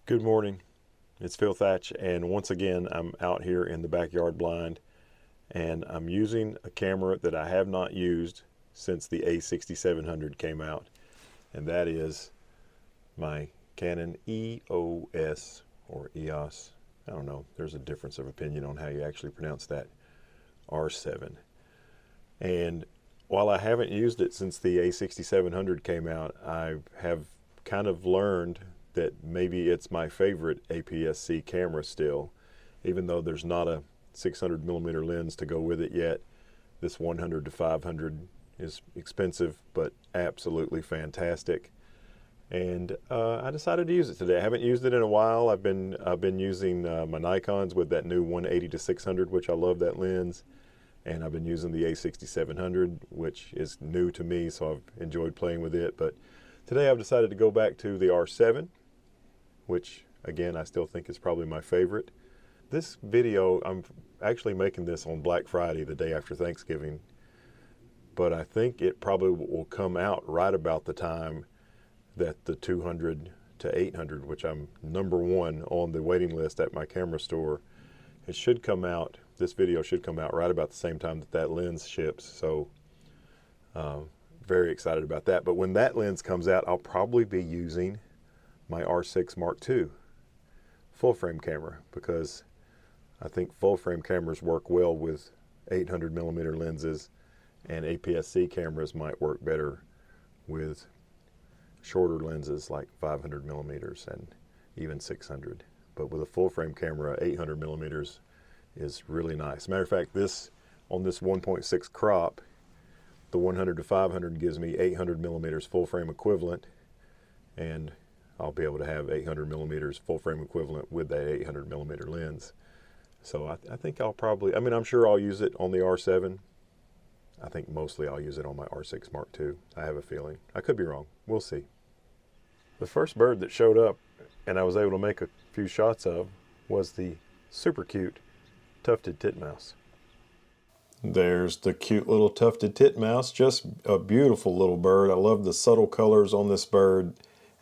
Good morning. It's Phil Thatch, and once again I'm out here in the backyard blind, and I'm using a camera that I have not used since the A6700 came out, and that is my Canon EOS or EOS. I don't know, there's a difference of opinion on how you actually pronounce that. R7. And while I haven't used it since the A6700 came out, I have kind of learned that maybe it's my favorite APS-C camera still. Even though there's not a 600mm lens to go with it yet, this 100 to 500 is expensive but absolutely fantastic. And I decided to use it today. I haven't used it in a while. I've been using my Nikons with that new 180 to 600, which I love that lens. And I've been using the A6700, which is new to me, so I've enjoyed playing with it. But today I've decided to go back to the R7, which again I still think is probably my favorite. This video, I'm actually making this on Black Friday, the day after Thanksgiving, but I think it probably will come out right about the time that the 200 to 800, which I'm #1 on the waiting list at my camera store, it should come out, this video should come out right about the same time that that lens ships, so very excited about that. But when that lens comes out, I'll probably be using my R6 Mark II full frame camera, because I think full frame cameras work well with 800mm lenses, and APS-C cameras might work better with shorter lenses like 500mm and even 600. But with a full frame camera, 800mm is really nice. Matter of fact, this on this 1.6 crop, the 100 to 500 gives me 800mm full frame equivalent, and I'll be able to have 800mm full frame equivalent with that 800mm lens. So I think I'll probably, I mean, I'm sure I'll use it on the R7. I think mostly I'll use it on my R6 Mark II. I have a feeling. I could be wrong. We'll see. The first bird that showed up and I was able to make a few shots of was the super cute tufted titmouse. There's the cute little tufted titmouse, just a beautiful little bird. I love the subtle colors on this bird,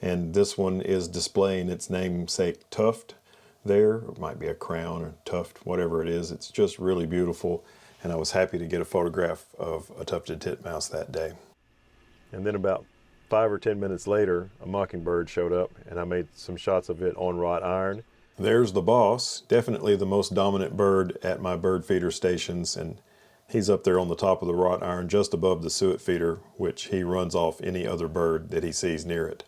and this one is displaying its namesake tuft there. It might be a crown or tuft, whatever it is. It's just really beautiful, and I was happy to get a photograph of a tufted titmouse that day. And then about 5 or 10 minutes later, a mockingbird showed up, and I made some shots of it on wrought iron. There's the boss, definitely the most dominant bird at my bird feeder stations, and he's up there on the top of the wrought iron just above the suet feeder, which he runs off any other bird that he sees near it.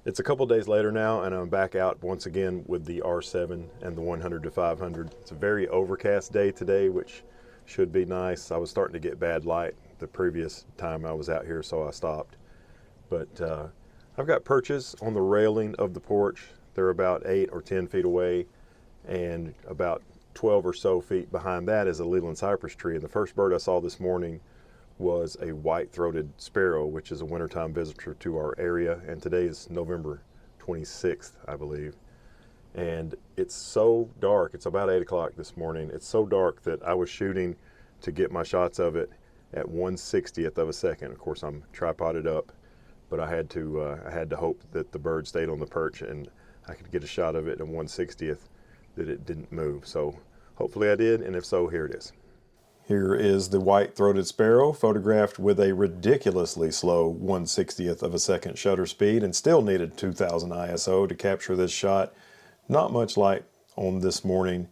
It's a couple days later now, and I'm back out once again with the R7 and the 100 to 500. It's a very overcast day today, which should be nice. I was starting to get bad light the previous time I was out here, so I stopped. But I've got perches on the railing of the porch. They're about 8 or 10 feet away, and about 12 or so feet behind that is a Leland cypress tree. And the first bird I saw this morning was a white-throated sparrow, which is a wintertime visitor to our area, and today is November 26th, I believe. And it's so dark, it's about 8 o'clock this morning, it's so dark that I was shooting to get my shots of it at 1/60th of a second. Of course, I'm tripoded up, but I had to hope that the bird stayed on the perch and I could get a shot of it at 1/60th, that it didn't move. So hopefully I did, and if so, here it is. Here is the white-throated sparrow, photographed with a ridiculously slow 1/60th of a second shutter speed, and still needed 2000 ISO to capture this shot. Not much light on this morning,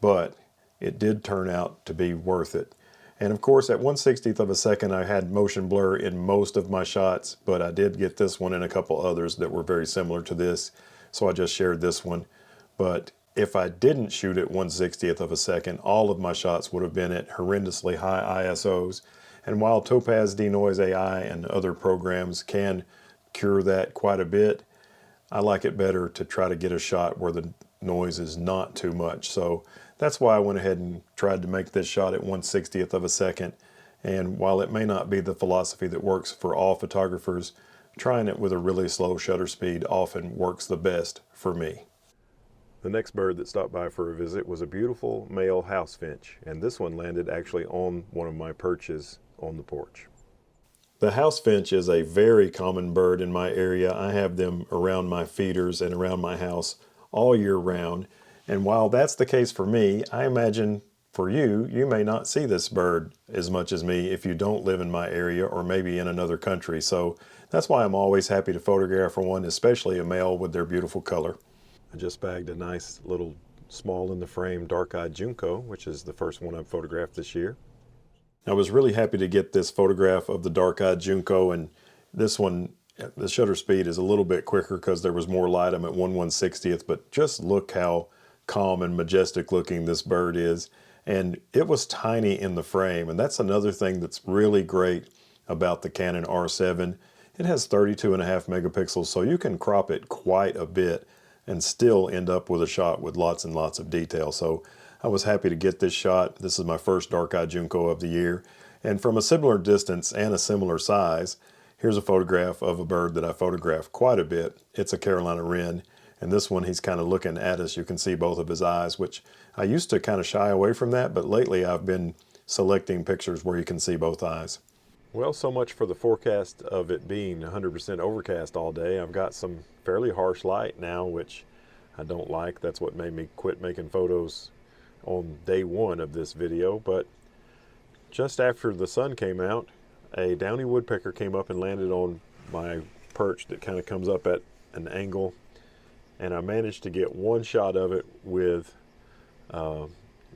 but it did turn out to be worth it. And of course, at 1/60th of a second, I had motion blur in most of my shots, but I did get this one and a couple others that were very similar to this, so I just shared this one. But if I didn't shoot at 1/60th of a second, all of my shots would have been at horrendously high ISOs. And while Topaz Denoise AI and other programs can cure that quite a bit, I like it better to try to get a shot where the noise is not too much. So that's why I went ahead and tried to make this shot at 1/60th of a second. And while it may not be the philosophy that works for all photographers, trying it with a really slow shutter speed often works the best for me. The next bird that stopped by for a visit was a beautiful male house finch, and this one landed actually on one of my perches on the porch. The house finch is a very common bird in my area. I have them around my feeders and around my house all year round. And while that's the case for me, I imagine for you, you may not see this bird as much as me if you don't live in my area or maybe in another country. So that's why I'm always happy to photograph for one, especially a male with their beautiful color. I just bagged a nice little small in the frame dark-eyed junco, which is the first one I've photographed this year. I was really happy to get this photograph of the dark-eyed junco, and this one, the shutter speed is a little bit quicker because there was more light. I'm at 1/160th, but just look how calm and majestic looking this bird is. And it was tiny in the frame, and that's another thing that's really great about the Canon R7. It has 32.5 megapixels, so you can crop it quite a bit and still end up with a shot with lots and lots of detail. So I was happy to get this shot. This is my first dark-eyed junco of the year. And from a similar distance and a similar size, here's a photograph of a bird that I photographed quite a bit. It's a Carolina wren. And this one, he's kind of looking at us. You can see both of his eyes, which I used to kind of shy away from that, but lately I've been selecting pictures where you can see both eyes. Well, so much for the forecast of it being 100% overcast all day. I've got some fairly harsh light now, which I don't like. That's what made me quit making photos on day one of this video. But just after the sun came out, a downy woodpecker came up and landed on my perch that kind of comes up at an angle. And I managed to get one shot of it with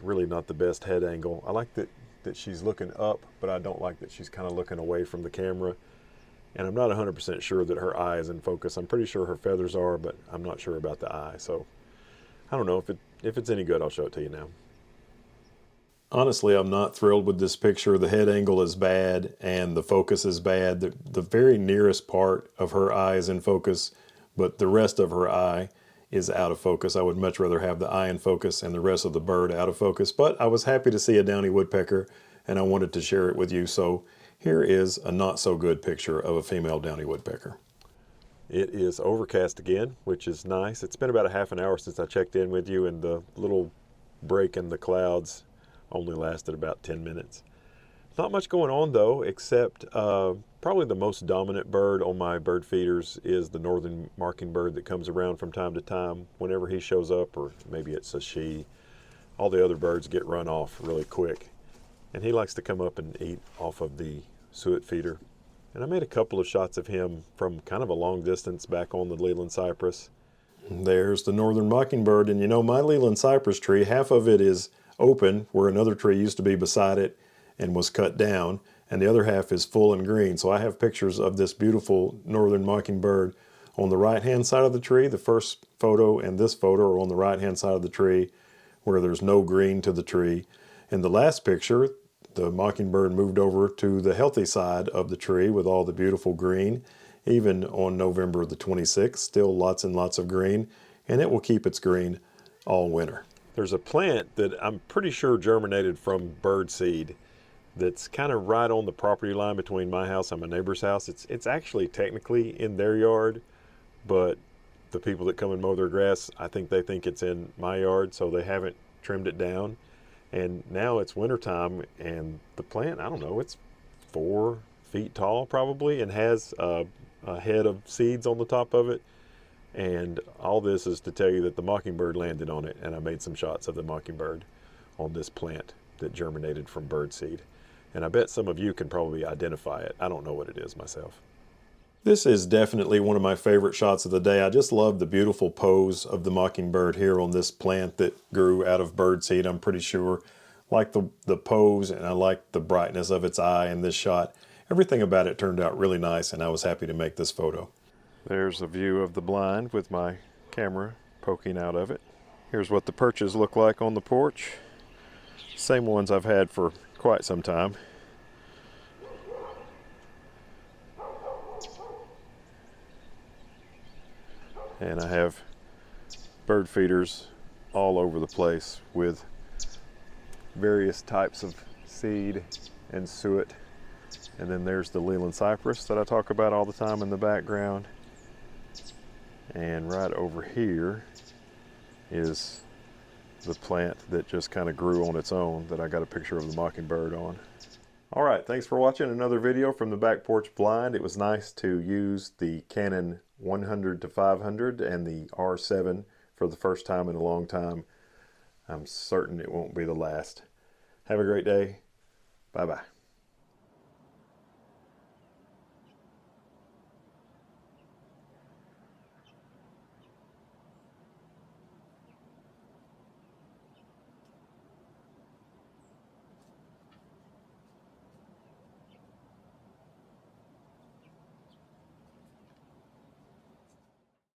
really not the best head angle. I like that she's looking up, but I don't like that she's kind of looking away from the camera. And I'm not 100% sure that her eye is in focus. I'm pretty sure her feathers are, but I'm not sure about the eye. So I don't know. If it's any good, I'll show it to you now. Honestly, I'm not thrilled with this picture. The head angle is bad and the focus is bad. The very nearest part of her eye is in focus, but the rest of her eye is out of focus. I would much rather have the eye in focus and the rest of the bird out of focus, but I was happy to see a downy woodpecker and I wanted to share it with you. So here is a not so good picture of a female downy woodpecker. It is overcast again, which is nice. It's been about a half an hour since I checked in with you, and the little break in the clouds only lasted about 10 minutes. Not much going on though, except probably the most dominant bird on my bird feeders is the northern mockingbird that comes around from time to time. Whenever he shows up, or maybe it's a she, all the other birds get run off really quick. And he likes to come up and eat off of the suet feeder. And I made a couple of shots of him from kind of a long distance back on the Leland cypress. There's the northern mockingbird, and you know, my Leland cypress tree, half of it is open where another tree used to be beside it and was cut down, and the other half is full and green. So I have pictures of this beautiful northern mockingbird on the right hand side of the tree. The first photo and this photo are on the right hand side of the tree where there's no green to the tree. In the last picture, the mockingbird moved over to the healthy side of the tree with all the beautiful green. Even on November the 26th, still lots and lots of green, and it will keep its green all winter. There's a plant that I'm pretty sure germinated from bird seed that's kind of right on the property line between my house and my neighbor's house. It's actually technically in their yard, but the people that come and mow their grass, I think they think it's in my yard, so they haven't trimmed it down. And now it's wintertime, and the plant, I don't know, it's 4 feet tall probably, and has a head of seeds on the top of it. And all this is to tell you that the mockingbird landed on it, and I made some shots of the mockingbird on this plant that germinated from bird seed. And I bet some of you can probably identify it. I don't know what it is myself. This is definitely one of my favorite shots of the day. I just love the beautiful pose of the mockingbird here on this plant that grew out of bird seed, I'm pretty sure. Like the pose, and I like the brightness of its eye in this shot. Everything about it turned out really nice, and I was happy to make this photo. There's a view of the blind with my camera poking out of it. Here's what the perches look like on the porch. Same ones I've had for quite some time. And I have bird feeders all over the place with various types of seed and suet. And then there's the Leland cypress that I talk about all the time in the background. And right over here is the plant that just kind of grew on its own that I got a picture of the mockingbird on. All right, thanks for watching another video from the back porch blind. It was nice to use the Canon 100 to 500 and the R7 for the first time in a long time. I'm certain it won't be the last. Have a great day. Bye-bye.